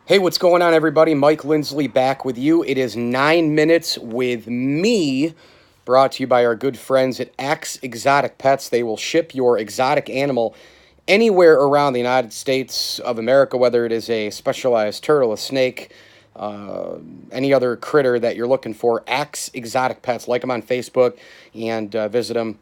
Hey, what's going on, everybody? Mike Lindsley back with you. It is 9 minutes with me, brought to you by our good friends at X Exotic Pets. They will ship your exotic animal anywhere around the United States of America, whether it is a specialized turtle, a snake, any other critter that you're looking for. X Exotic Pets. Like them on Facebook and visit them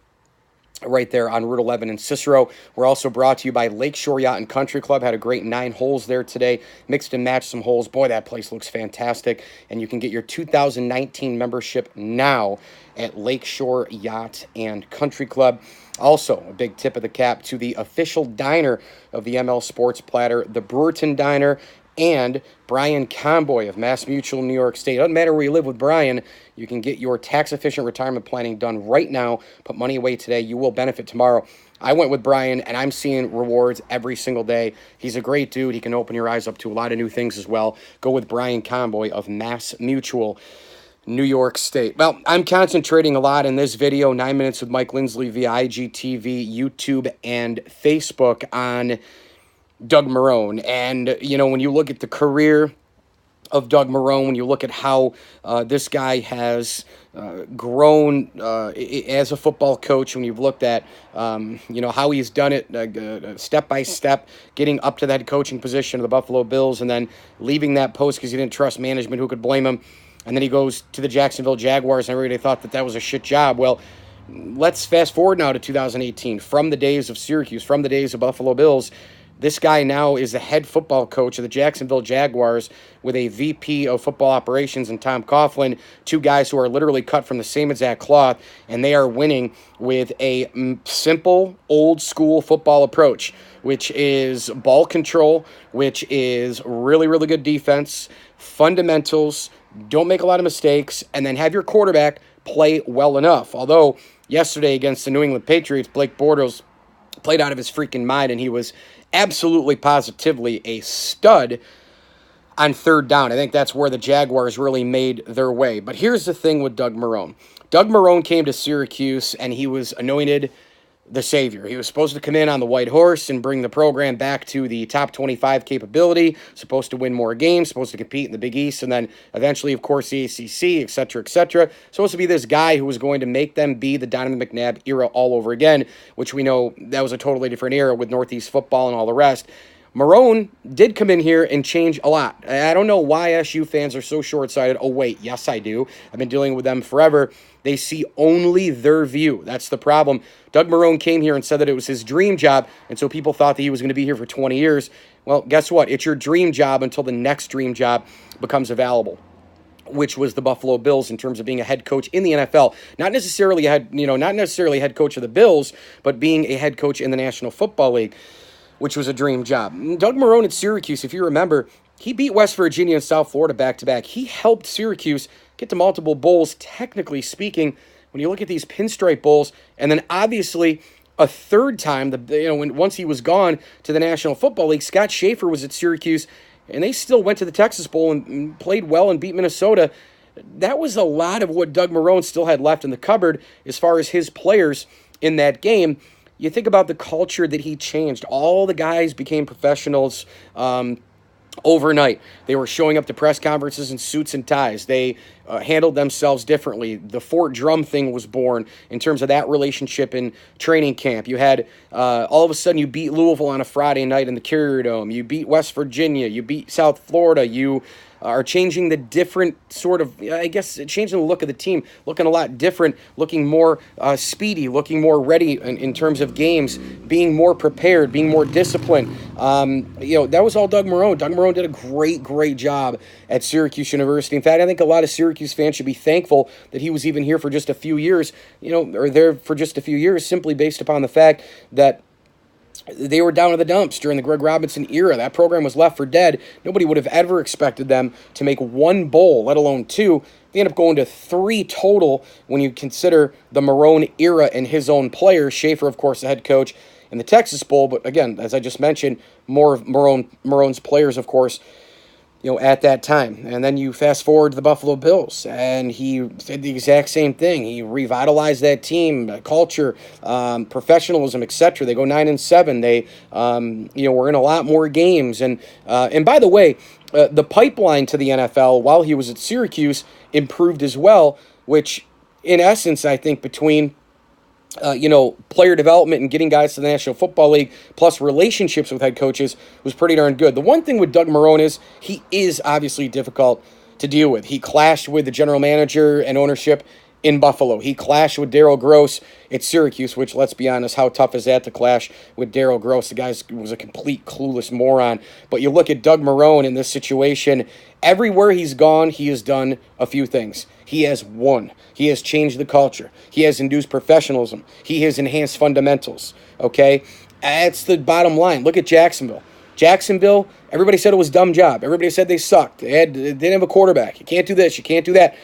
right there on Route 11 in Cicero. We're also brought to you by Lakeshore Yacht and Country Club. Had a great 9 holes there today. Mixed and matched some holes. Boy, that place looks fantastic. And you can get your 2019 membership now at Lakeshore Yacht and Country Club. Also, a big tip of the cap to the official diner of the ML Sports Platter, the Brewerton Diner, and Brian Conboy of Mass Mutual, New York State. It doesn't matter where you live with Brian, you can get your tax-efficient retirement planning done right now. Put money away today. You will benefit tomorrow. I went with Brian, and I'm seeing rewards every single day. He's a great dude. He can open your eyes up to a lot of new things as well. Go with Brian Conboy of Mass Mutual, New York State. Well, I'm concentrating a lot in this video, 9 minutes with Mike Lindsley via IGTV, YouTube, and Facebook on Doug Marrone. And, you know, when you look at the career of Doug Marrone, when you look at how this guy has grown as a football coach, when you've looked at, how he's done it step by step, getting up to that coaching position of the Buffalo Bills and then leaving that post because he didn't trust management, who could blame him? And then he goes to the Jacksonville Jaguars, and everybody thought that was a shit job. Well, let's fast forward now to 2018. From the days of Syracuse, from the days of Buffalo Bills, this guy now is the head football coach of the Jacksonville Jaguars with a VP of football operations and Tom Coughlin, two guys who are literally cut from the same exact cloth, and they are winning with a simple, old-school football approach, which is ball control, which is really, really good defense, fundamentals, don't make a lot of mistakes, and then have your quarterback play well enough. Although yesterday against the New England Patriots, Blake Bortles played out of his freaking mind, and he was absolutely positively a stud on third down. I think that's where the Jaguars really made their way. But here's the thing with Doug Marrone. Doug Marrone came to Syracuse, and he was anointed the savior. He was supposed to come in on the white horse and bring the program back to the top 25 capability, supposed to win more games, supposed to compete in the Big East, and then eventually, of course, the ACC, et cetera, et cetera. Supposed to be this guy who was going to make them be the Donovan McNabb era all over again, which we know that was a totally different era with Northeast football and all the rest. Marrone did come in here and change a lot. I don't know why SU fans are so short-sighted. Oh, wait, yes, I do. I've been dealing with them forever. They see only their view. That's the problem. Doug Marrone came here and said that it was his dream job, and so people thought that he was going to be here for 20 years. Well, guess what? It's your dream job until the next dream job becomes available, which was the Buffalo Bills in terms of being a head coach in the NFL. Not necessarily a head coach of the Bills, but being a head coach in the National Football League, which was a dream job. Doug Marrone at Syracuse, if you remember, he beat West Virginia and South Florida back-to-back. He helped Syracuse get to multiple bowls, technically speaking, when you look at these pinstripe bowls, and then obviously a third time, once he was gone to the National Football League, Scott Schaefer was at Syracuse, and they still went to the Texas Bowl and played well and beat Minnesota. That was a lot of what Doug Marrone still had left in the cupboard as far as his players in that game. You think about the culture that he changed. All the guys became professionals overnight. They were showing up to press conferences in suits and ties. They handled themselves differently. The Fort Drum thing was born in terms of that relationship in training camp. You had all of a sudden you beat Louisville on a Friday night in the Carrier Dome. You beat West Virginia. You beat South Florida. You are changing the different sort of, changing the look of the team, looking a lot different, looking more speedy, looking more ready in terms of games, being more prepared, being more disciplined. That was all Doug Marrone. Doug Marrone did a great job at Syracuse University. In fact, I think a lot of Syracuse fans should be thankful that he was even here for just a few years, or there for just a few years, simply based upon the fact that they were down in the dumps during the Greg Robinson era. That program was left for dead. Nobody would have ever expected them to make one bowl, let alone two. They end up going to 3 total when you consider the Marrone era and his own players. Schaefer, of course, the head coach in the Texas Bowl. But again, as I just mentioned, more of Marrone's players, of course. at that time. And then you fast forward to the Buffalo Bills, and he did the exact same thing. He revitalized that team, culture, professionalism, etc. They go 9-7. They, were in a lot more games. And by the way, the pipeline to the NFL while he was at Syracuse improved as well, which in essence, I think between player development and getting guys to the National Football League, plus relationships with head coaches, was pretty darn good. The one thing with Doug Marrone is he is obviously difficult to deal with. He clashed with the general manager and ownership in Buffalo. He clashed with Darryl Gross at Syracuse, which, let's be honest, how tough is that to clash with Darryl Gross? The guy was a complete clueless moron. But you look at Doug Marrone in this situation, everywhere he's gone, he has done a few things. He has won. He has changed the culture. He has induced professionalism. He has enhanced fundamentals, okay? That's the bottom line. Look at Jacksonville. Jacksonville, everybody said it was a dumb job. Everybody said they sucked. They didn't have a quarterback. You can't do this. You can't do that.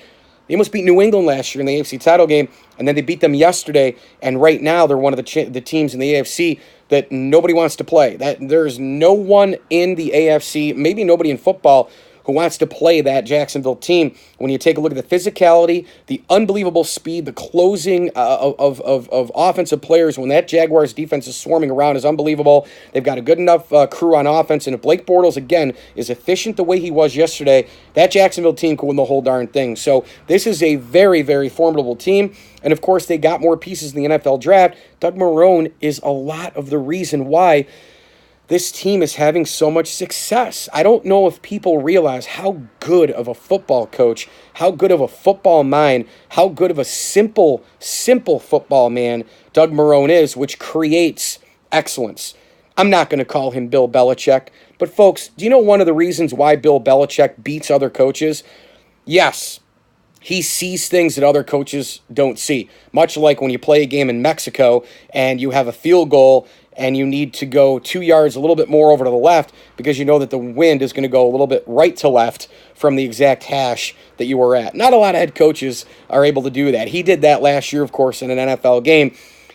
They almost beat New England last year in the AFC title game, and then they beat them yesterday, and right now they're one of the teams in the AFC that nobody wants to play. That there's no one in the AFC, maybe nobody in football, who wants to play that Jacksonville team. When you take a look at the physicality, the unbelievable speed, the closing of offensive players, when that Jaguars defense is swarming around is unbelievable. They've got a good enough crew on offense, and if Blake Bortles, again, is efficient the way he was yesterday, that Jacksonville team could win the whole darn thing. So this is a very, very formidable team, and of course they got more pieces in the NFL draft. Doug Marrone is a lot of the reason why this team is having so much success. I don't know if people realize how good of a football coach, how good of a football mind, how good of a simple football man Doug Marrone is, which creates excellence. I'm not going to call him Bill Belichick, but folks, do you know one of the reasons why Bill Belichick beats other coaches? Yes, he sees things that other coaches don't see. Much like when you play a game in Mexico and you have a field goal and you need to go 2 yards a little bit more over to the left because you know that the wind is going to go a little bit right to left from the exact hash that you were at. Not a lot of head coaches are able to do that. He did that last year, of course, in an NFL game.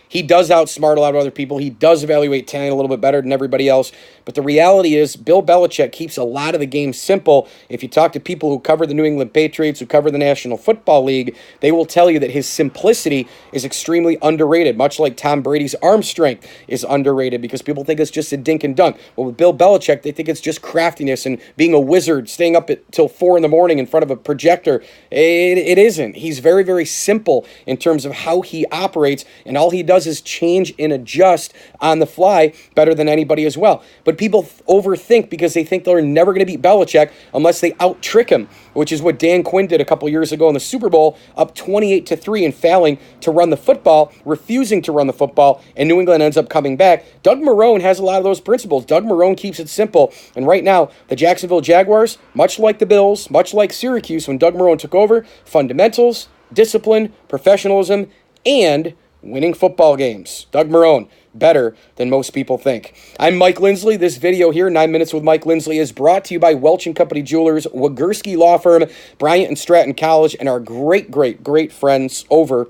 He does outsmart a lot of other people. He does evaluate talent a little bit better than everybody else. But the reality is Bill Belichick keeps a lot of the game simple. If you talk to people who cover the New England Patriots, who cover the National Football League, they will tell you that his simplicity is extremely underrated, much like Tom Brady's arm strength is underrated because people think it's just a dink and dunk. Well, with Bill Belichick, they think it's just craftiness and being a wizard, staying up till 4 in the morning in front of a projector. It isn't. He's very, very simple in terms of how he operates, and all he does is change and adjust on the fly better than anybody as well. But people overthink because they think they're never going to beat Belichick unless they out-trick him, which is what Dan Quinn did a couple years ago in the Super Bowl, up 28-3 and failing to run the football, refusing to run the football, and New England ends up coming back. Doug Marrone has a lot of those principles. Doug Marrone keeps it simple, and right now, the Jacksonville Jaguars, much like the Bills, much like Syracuse when Doug Marrone took over, fundamentals, discipline, professionalism, and winning football games. Doug Marrone, better than most people think. I'm Mike Lindsley. This video here, 9 Minutes with Mike Lindsley, is brought to you by Welch & Company Jewelers, Wagurski Law Firm, Bryant and Stratton College, and our great friends over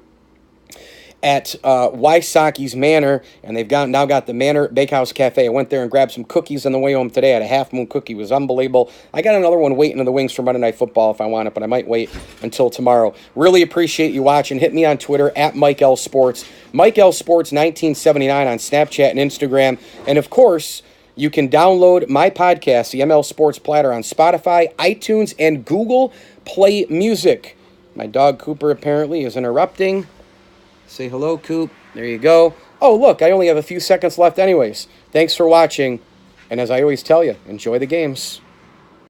at Wysocki's Manor, and they've now got the Manor Bakehouse Cafe. I went there and grabbed some cookies on the way home today. I had a Half Moon cookie. It was unbelievable. I got another one waiting in the wings for Monday Night Football if I want it, but I might wait until tomorrow. Really appreciate you watching. Hit me on Twitter at Mike L Sports. Mike L Sports 1979 on Snapchat and Instagram. And of course, you can download my podcast, the ML Sports Platter, on Spotify, iTunes, and Google Play Music. My dog Cooper apparently is interrupting. Say hello, Coop. There you go. Oh, look, I only have a few seconds left anyways. Thanks for watching. And as I always tell you, enjoy the games.